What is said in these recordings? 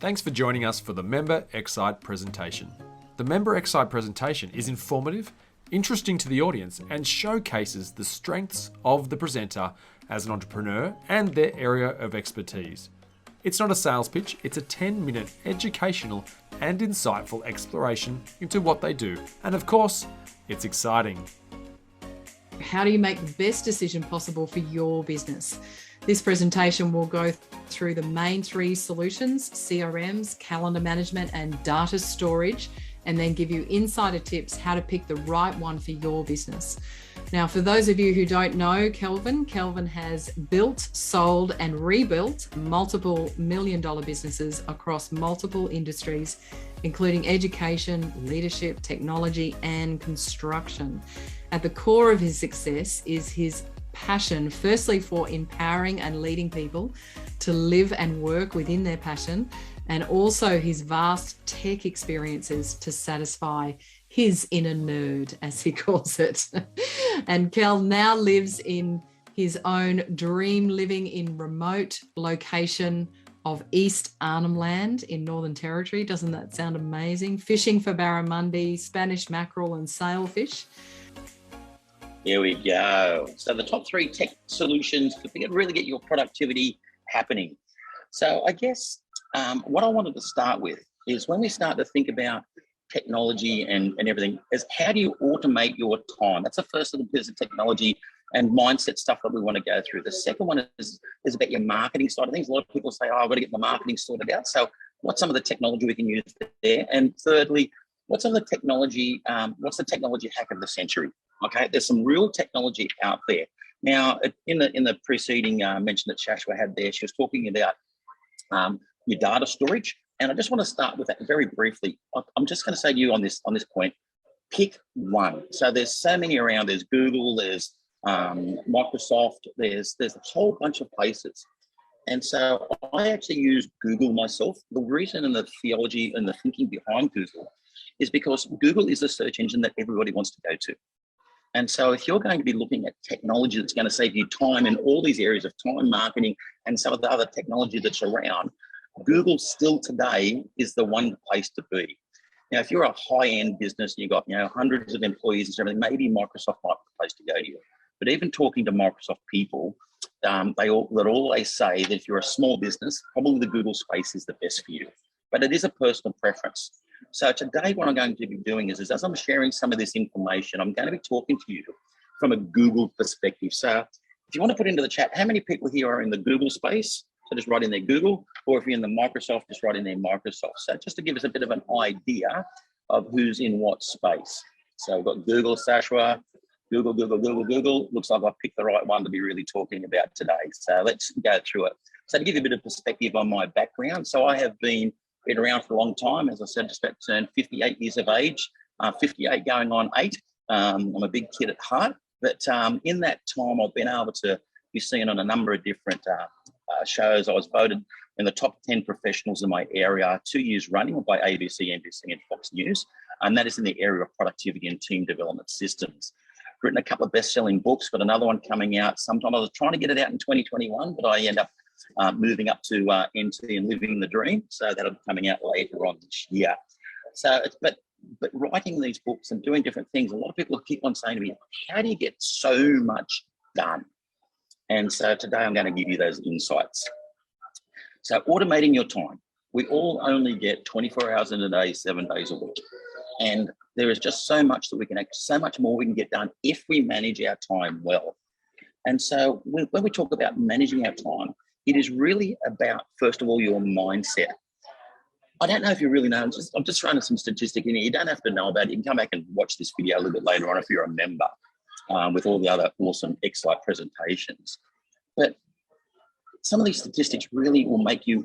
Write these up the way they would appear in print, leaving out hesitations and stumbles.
Thanks for joining us for the Member xCite presentation. The Member xCite presentation is informative, interesting to the audience, and showcases the strengths of the presenter as an entrepreneur and their area of expertise. It's not a sales pitch, it's a 10-minute educational and insightful exploration into what they do. And of course, it's exciting. How do you make the best decision possible for your business? This presentation will go through the main three solutions: CRMs, calendar management, and data storage, and then give you insider tips how to pick the right one for your business. Now, for those of you who don't know Kelvin has built, sold, and rebuilt multiple million-dollar businesses across multiple industries, including education, leadership, technology, and construction. At the core of his success is his passion, firstly for empowering and leading people to live and work within their passion, and also his vast tech experiences to satisfy his inner nerd, as he calls it. And Kel now lives in his own dream, living in remote location of East Arnhem Land in Northern Territory. Doesn't that sound amazing? Fishing for barramundi, Spanish mackerel, and sailfish. Here we go. So the top three tech solutions to really get your productivity happening. So I guess what I wanted to start with is when we start to think about technology and everything, is how do you automate your time? That's the first little bit of technology and mindset stuff that we want to go through. The second one is about your marketing side of things. A lot of people say, oh, I've got to get the marketing sorted out. So what's some of the technology we can use there? And thirdly, what's some of the technology, what's the technology hack of the century? Okay, there's some real technology out there. Now, in the preceding mention that Shashwa had there, she was talking about your data storage. And I just want to start with that very briefly. I'm just going to say to you on this point, pick one. So there's so many around. There's Google, there's Microsoft, there's a whole bunch of places. And so I actually use Google myself. The reason and the theology and the thinking behind Google is because Google is the search engine that everybody wants to go to. And so if you're going to be looking at technology that's going to save you time in all these areas of time, marketing, and some of the other technology that's around, Google still today is the one place to be. Now, if you're a high-end business and you've got hundreds of employees and everything, maybe Microsoft might be the place to go to. But even talking to Microsoft people, they always say that if you're a small business, probably the Google space is the best for you. But it is a personal preference. So today what I'm going to be doing is as I'm sharing some of this information, I'm going to be talking to you from a Google perspective. So if you want to put into the chat, how many people here are in the Google space? So just write in there Google, or if you're in the Microsoft, just write in there Microsoft. So just to give us a bit of an idea of who's in what space. So we've got Google, Sashwa, Google. Looks like I've picked the right one to be really talking about today. So let's go through it. So to give you a bit of perspective on my background, so I have been around for a long time. As I said, just about to turn 58 years of age, 58 going on 8. I'm a big kid at heart, but in that time, I've been able to be seen on a number of different shows. I was voted in the top 10 professionals in my area 2 years running by ABC, NBC, and Fox News, and that is in the area of productivity and team development systems. Written a couple of best-selling books, got another one coming out sometime. I was trying to get it out in 2021, but I end up moving up to NT and living the dream. So that'll be coming out later on this year. So, but writing these books and doing different things, a lot of people keep on saying to me, how do you get so much done? And so today I'm going to give you those insights. So automating your time. We all only get 24 hours in a day, 7 days a week. And there is just so much that we can, so much more we can get done if we manage our time well. And so when we talk about managing our time, it is really about, first of all, your mindset. I don't know if you really know, I'm just throwing some statistic in here. You don't have to know about it. You can come back and watch this video a little bit later on if you're a member with all the other awesome xCite presentations. But some of these statistics really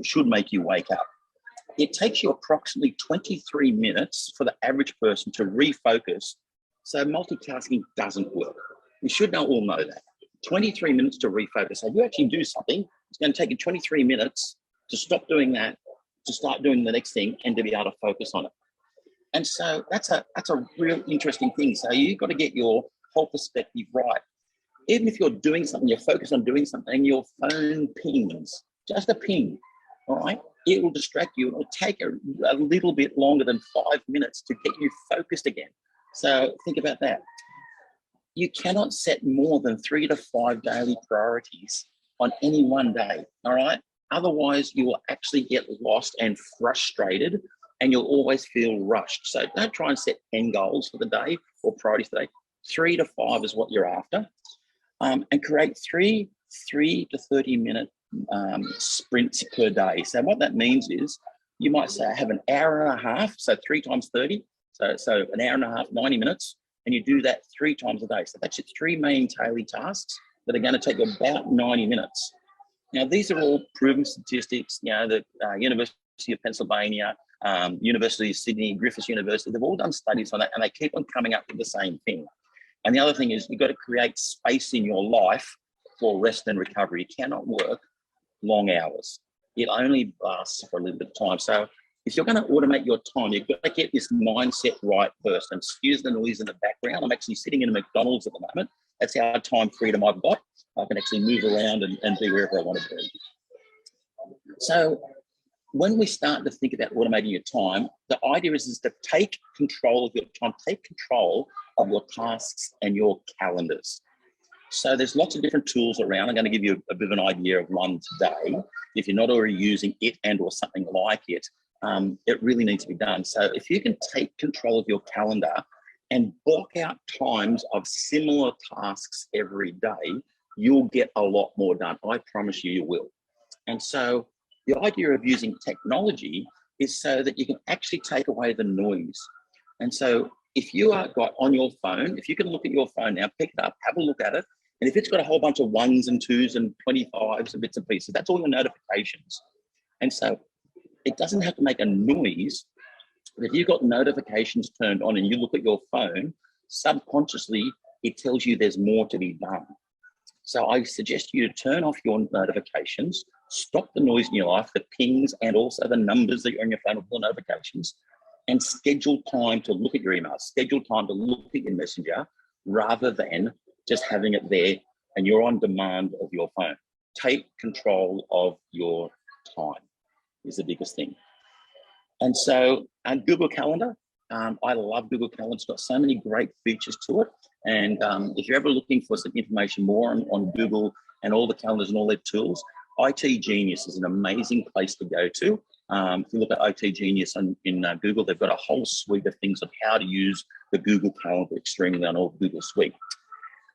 should make you wake up. It takes you approximately 23 minutes for the average person to refocus. So multitasking doesn't work. You should all know that. 23 minutes to refocus. So if you actually do something, it's going to take you 23 minutes to stop doing that, to start doing the next thing, and to be able to focus on it. And so that's a real interesting thing. So you've got to get your whole perspective right. Even if you're doing something, you're focused on doing something, and your phone pings, just a ping, all right? it will distract you. It'll take a little bit longer than 5 minutes to get you focused again. So think about that. You cannot set more than 3 to 5 daily priorities on any one day, all right? Otherwise, you will actually get lost and frustrated, and you'll always feel rushed. So don't try and set 10 goals for the day or priorities today. 3 to 5 is what you're after. And create three to 30-minute sprints per day. So what that means is you might say I have an hour and a half, so 3 times 30, so an hour and a half, 90 minutes, and you do that 3 times a day. So that's your 3 main daily tasks that are going to take you about 90 minutes. Now, these are all proven statistics. You know, the University of Pennsylvania, University of Sydney, Griffith University, they've all done studies on that, and they keep on coming up with the same thing. And the other thing is you've got to create space in your life for rest and recovery. You cannot work long hours. It only lasts for a little bit of time. So if you're going to automate your time, you've got to get this mindset right first. And excuse the noise in the background. I'm actually sitting in a McDonald's at the moment. That's how time freedom I've got. I can actually move around and be wherever I want to be. So when we start to think about automating your time, the idea is to take control of your time, take control of your tasks and your calendars. So there's lots of different tools around. I'm going to give you a bit of an idea of one today. If you're not already using it and or something like it, it really needs to be done. So if you can take control of your calendar and block out times of similar tasks every day, you'll get a lot more done. I promise you, you will. And so the idea of using technology is so that you can actually take away the noise. And so if you are got on your phone, if you can look at your phone now, pick it up, have a look at it. And if it's got a whole bunch of 1s and 2s and 25s and bits and pieces, that's all your notifications. And so it doesn't have to make a noise. But if you've got notifications turned on and you look at your phone, subconsciously, it tells you there's more to be done. So I suggest you to turn off your notifications, stop the noise in your life, the pings and also the numbers that are on your phone with the notifications, and schedule time to look at your emails, schedule time to look at your messenger rather than just having it there and you're on demand of your phone. Take control of your time is the biggest thing. And so Google Calendar, I love Google Calendar. It's got so many great features to it. And if you're ever looking for some information more on Google and all the calendars and all their tools, IT Genius is an amazing place to go to. If you look at IT Genius in Google, they've got a whole suite of things of how to use the Google Calendar extremely on all Google Suite.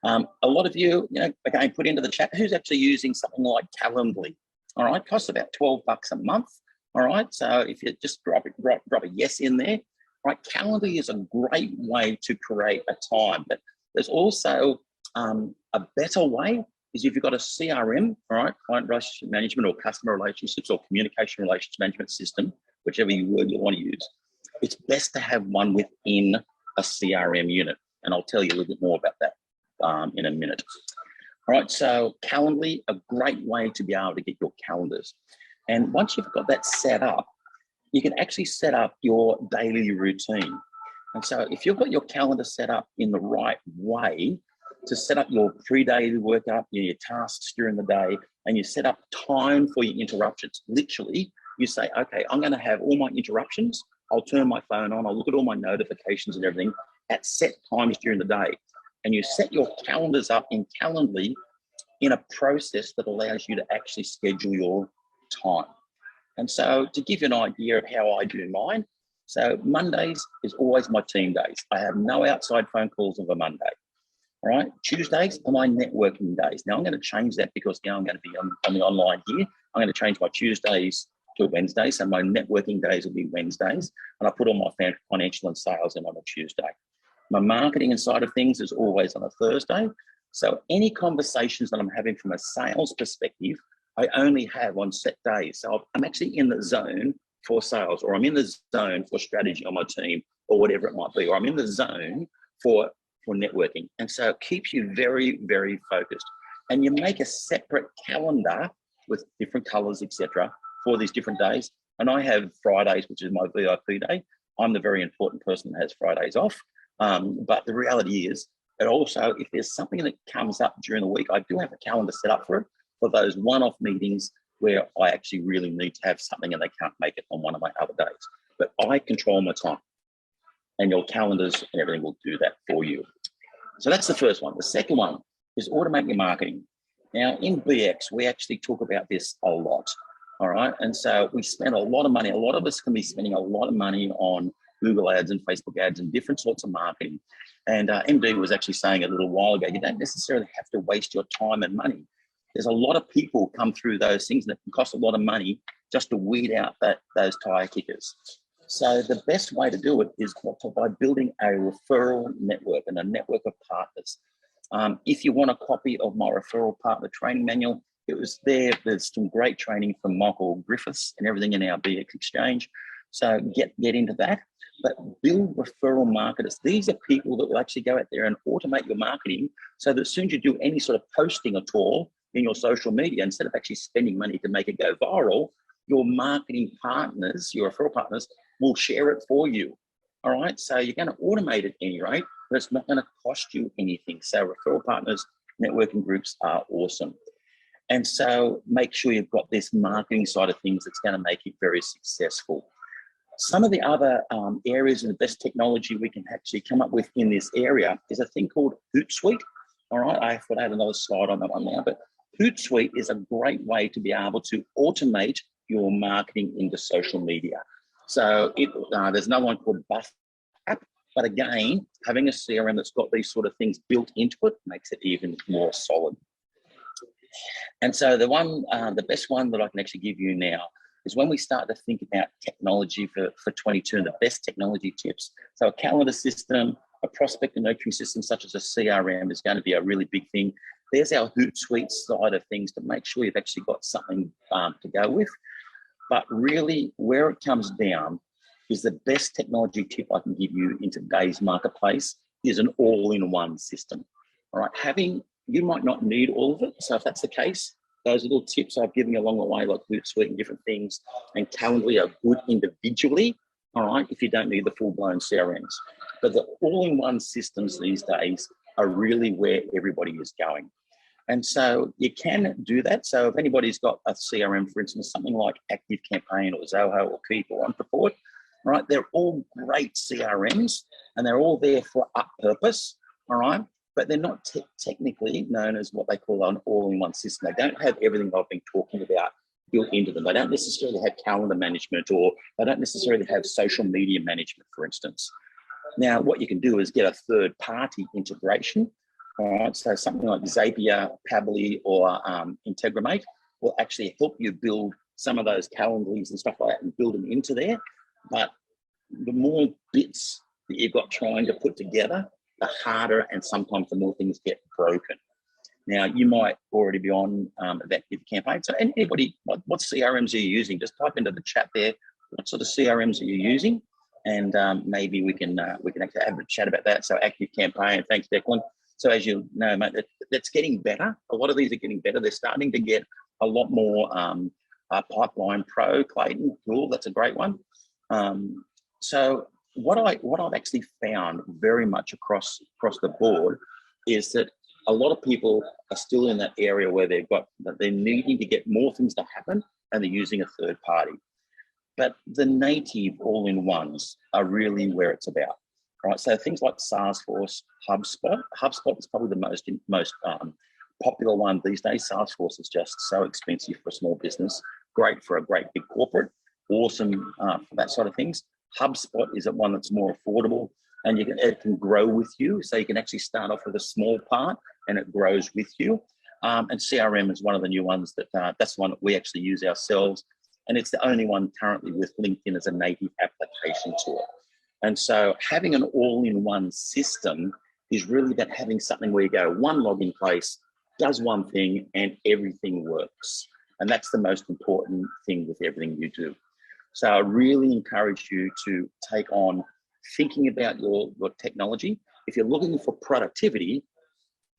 A lot of you, again, put into the chat, who's actually using something like Calendly? All right, costs about $12 a month. All right, so if you just drop a yes in there, right? Calendly is a great way to create a time, but there's also a better way is if you've got a CRM, all right, client relationship management or customer relationships or communication relations management system, whichever word you want to use, it's best to have one within a CRM unit. And I'll tell you a little bit more about that in a minute. All right, so Calendly, a great way to be able to get your calendars. And once you've got that set up, you can actually set up your daily routine. And so if you've got your calendar set up in the right way to set up your pre-daily workup, your tasks during the day, and you set up time for your interruptions, literally, you say, okay, I'm going to have all my interruptions. I'll turn my phone on. I'll look at all my notifications and everything at set times during the day. And you set your calendars up in Calendly in a process that allows you to actually schedule your time. And so to give you an idea of how I do mine, so Mondays is always my team days. I have no outside phone calls of a Monday. All right, Tuesdays are my networking days. Now I'm going to change that because now I'm going to be on the online here. I'm going to change my Tuesdays to Wednesdays. So my networking days will be Wednesdays. And I put all my financial and sales in on a Tuesday. My marketing side of things is always on a Thursday. So any conversations that I'm having from a sales perspective, I only have on set days. So I'm actually in the zone for sales, or I'm in the zone for strategy on my team, or whatever it might be, or I'm in the zone for networking. And so it keeps you very, very focused. And you make a separate calendar with different colors, etc., for these different days. And I have Fridays, which is my VIP day. I'm the very important person that has Fridays off. But the reality is that also, if there's something that comes up during the week, I do have a calendar set up for it, for those one-off meetings where I actually really need to have something and they can't make it on one of my other days. But I control my time, and your calendars and everything will do that for you. So that's the first one. The second one is automate your marketing. Now in BX, we actually talk about this a lot. All right. And so we spend a lot of money. A lot of us can be spending a lot of money on Google ads and Facebook ads and different sorts of marketing. And MD was actually saying a little while ago, you don't necessarily have to waste your time and money. There's a lot of people come through those things, and it can cost a lot of money just to weed out those tire kickers. So the best way to do it is by building a referral network and a network of partners. If you want a copy of my referral partner training manual, it was there. There's some great training from Michael Griffiths and everything in our BX exchange. So get into that. But build referral marketers. These are people that will actually go out there and automate your marketing, so that as soon as you do any sort of posting at all in your social media, instead of actually spending money to make it go viral, your marketing partners, your referral partners, will share it for you. All right. So you're going to automate it at any rate, but it's not going to cost you anything. So referral partners, networking groups are awesome. And so make sure you've got this marketing side of things that's going to make it very successful. Some of the other areas and the best technology we can actually come up with in this area is a thing called Hootsuite. All right, I have to add another slide on that one now, but Hootsuite is a great way to be able to automate your marketing into social media. So there's another one called Buff App, but again, having a CRM that's got these sort of things built into it makes it even more solid. And so the best one that I can actually give you now is when we start to think about technology for 22 and the best technology tips. So a calendar system, a prospect and nurturing system such as a CRM is going to be a really big thing. There's our Hootsuite side of things to make sure you've actually got something to go with. But really where it comes down is the best technology tip I can give you in today's marketplace is an all-in-one system. All right, you might not need all of it. So if that's the case, those little tips I've given you along the way, like Hootsuite and different things, and Calendly are good individually, all right, if you don't need the full-blown CRMs. But the all-in-one systems these days are really where everybody is going. And so you can do that. So if anybody's got a CRM, for instance, something like Active Campaign or Zoho or Keep or OnReport, right, they're all great CRMs and they're all there for a purpose, all right? But they're not technically known as what they call an all-in-one system. They don't have everything I've been talking about built into them. They don't necessarily have calendar management, or they don't necessarily have social media management, for instance. Now, what you can do is get a third-party integration. All right, so something like Zapier, Pabbly, or Integramate will actually help you build some of those Calendlys and stuff like that and build them into there. But the more bits that you've got trying to put together, the harder and sometimes the more things get broken. Now, you might already be on that campaign. So anybody, what CRMs are you using? Just type into the chat there, what sort of CRMs are you using? And maybe we can actually have a chat about that. So Active Campaign, thanks Declan. So as you know, mate, that's getting better. A lot of these are getting better. They're starting to get a lot more Pipeline Pro, Clayton, cool, that's a great one. So what I've actually found very much across the board is that a lot of people are still in that area where they're needing to get more things to happen and they're using a third party. But the native all-in-ones are really where it's about, right? So things like Salesforce, HubSpot. HubSpot is probably the most popular one these days. Salesforce is just so expensive for a small business. Great for a great big corporate. Awesome for that sort of things. HubSpot is one that's more affordable, and it can grow with you. So you can actually start off with a small part and it grows with you. And CRM is one of the new ones that's the one that we actually use ourselves. And it's the only one currently with LinkedIn as a native application to it. And so having an all-in-one system is really about having something where you go, one login place, does one thing, and everything works. And that's the most important thing with everything you do. So I really encourage you to take on thinking about your technology. If you're looking for productivity,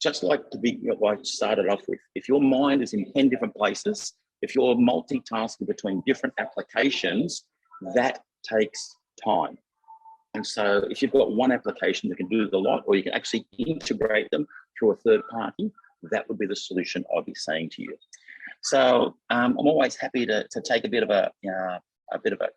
just like what I started off with, if your mind is in 10 different places, if you're multitasking between different applications, that takes time. And so if you've got one application that can do a lot, or you can actually integrate them through a third party, that would be the solution I'd be saying to you. So I'm always happy to take a bit of a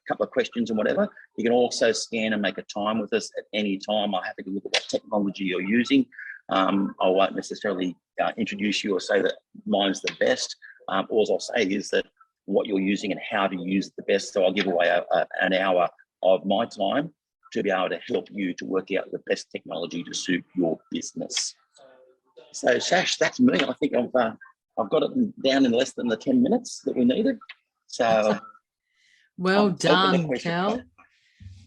couple of questions and whatever. You can also scan and make a time with us at any time. I'm happy to look at what technology you're using. I won't necessarily introduce you or say that mine's the best. All I'll say is that what you're using and how to use it the best. So I'll give away an hour of my time to be able to help you to work out the best technology to suit your business. So Sash, that's me. I think I've got it down in less than the 10 minutes that we needed. So well done, Kel.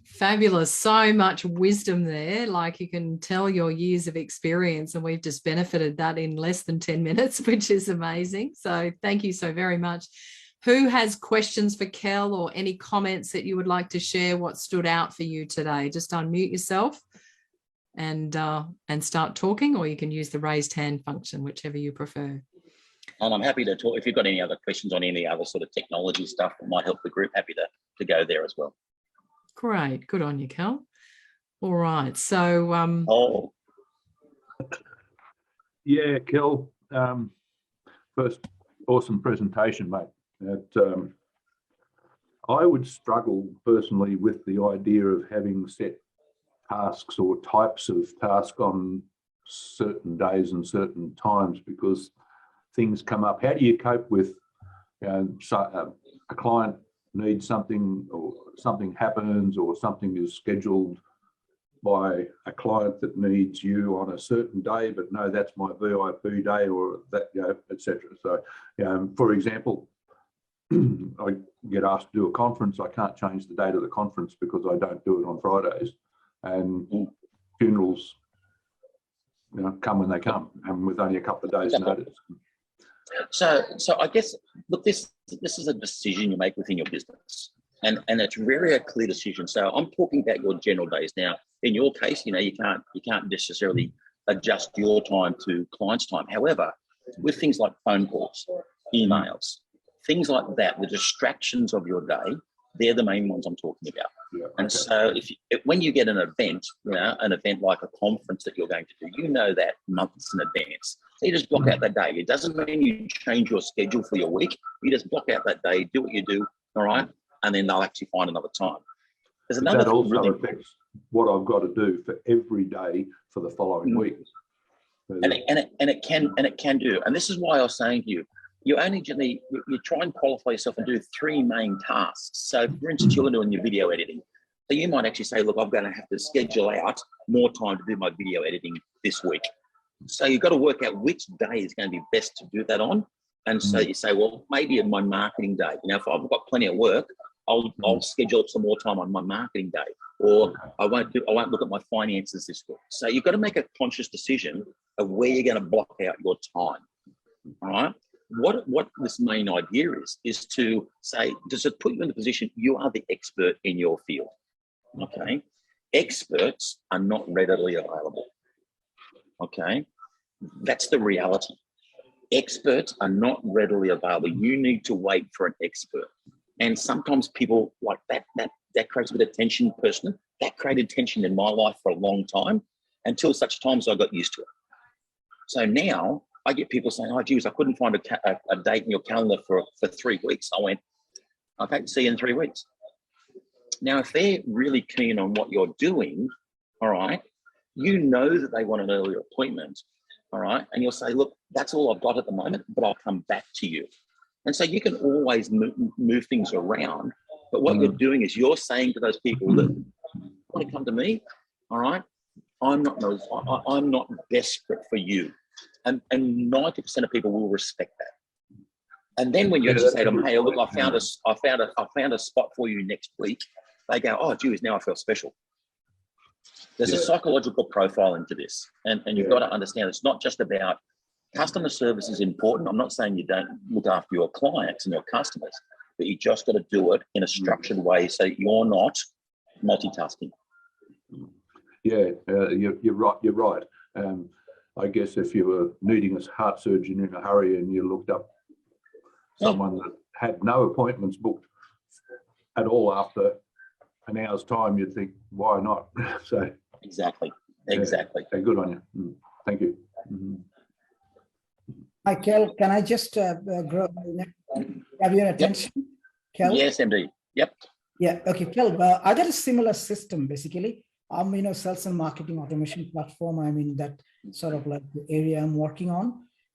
Fabulous. So much wisdom there. Like, you can tell your years of experience, and we've just benefited that in less than 10 minutes, which is amazing. So thank you so very much. Who has questions for Kel or any comments that you would like to share? What stood out for you today? Just unmute yourself and start talking, or you can use the raised hand function, whichever you prefer. And I'm happy to talk. If you've got any other questions on any other sort of technology stuff that might help the group, happy to go there as well. Great. Good on you, Kel. All right. So yeah, Kel, first, awesome presentation, mate. I would struggle personally with the idea of having set tasks or types of tasks on certain days and certain times, because things come up. How do you cope with a client needs something, or something happens, or something is scheduled by a client that needs you on a certain day, but no, that's my VIP day, or that, etc. So, for example, I get asked to do a conference. I can't change the date of the conference because I don't do it on Fridays, and funerals, come when they come, and with only a couple of days' notice. So I guess, look, this is a decision you make within your business, and it's really a clear decision. So I'm talking about your general days. Now, in your case, you can't necessarily adjust your time to clients' time. However, with things like phone calls, emails, things like that, the distractions of your day, they're the main ones I'm talking about. Yeah, okay. And so when you get an event, an event like a conference that you're going to do, that months in advance. So you just block out that day. It doesn't mean you change your schedule for your week. You just block out that day, do what you do, all right? And then they'll actually find another time. There's another that also affects what I've got to do for every day for the following week. And it can do. And this is why I was saying to you, you try and qualify yourself and do 3 main tasks. So for instance, you're doing your video editing. So you might actually say, look, I'm going to have to schedule out more time to do my video editing this week. So you've got to work out which day is going to be best to do that on. And so you say, well, maybe my marketing day. If I've got plenty of work, I'll schedule some more time on my marketing day, or I won't look at my finances this week. So you've got to make a conscious decision of where you're going to block out your time. All right. What this main idea is to say, does it put you in the position you are the expert in your field? Okay. Experts are not readily available. Okay. That's the reality. Experts are not readily available. You need to wait for an expert. And sometimes people like that creates a bit of tension personally. That created tension in my life for a long time, until such times I got used to it. So now I get people saying, oh, geez, I couldn't find a date in your calendar for 3 weeks. I went, okay, see you in 3 weeks. Now, if they're really keen on what you're doing, all right, that they want an earlier appointment, all right, and you'll say, look, that's all I've got at the moment, but I'll come back to you. And so you can always move things around. But what you're doing is you're saying to those people that want to come to me, all right, I'm not desperate for you. And 90% of people will respect that. And then when you actually say to them, hey, look, I found a spot for you next week, they go, oh, geez, now I feel special. There's a psychological profile into this. And you've got to understand it's not just about customer service is important. I'm not saying you don't look after your clients and your customers, but you just got to do it in a structured way so you're not multitasking. Yeah, you're right. You're right. I guess if you were needing a heart surgeon in a hurry and you looked up someone that had no appointments booked at all after an hour's time, you'd think, why not? So exactly. Good on you. Thank you. Hi, Kel. Can I just have your attention? Kel? Yes, MD. Yep. Yeah. Okay, Kel. I got a similar system basically. I'm sales and marketing automation platform. I'm in that sort of like the area I'm working on,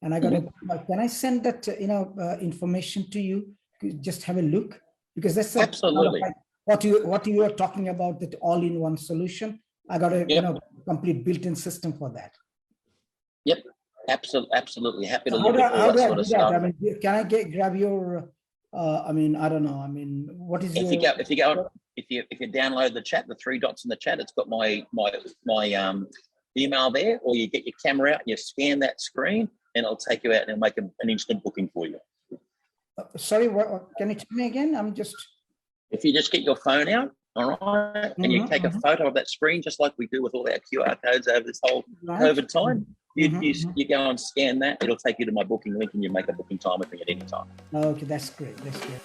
and I got can I send that information to you? Just have a look, because that's Absolutely what you are talking about, that all-in-one solution. I got a complete built-in system for that. Yep. Absolutely happy to So look at all that sort of stuff. I mean, can I grab your? I mean, I don't know. I mean, what is if you download the chat, the 3 dots in the chat, it's got my email there, or you get your camera out and you scan that screen, and it'll take you out and make an instant booking for you. Sorry, what, can you tell me again? I'm just. If you just get your phone out, all right, and you take a photo of that screen, just like we do with all our QR codes over this whole COVID time. You go and scan that, it'll take you to my booking link, and you make a booking time with me at any time. Okay, that's great. That's great.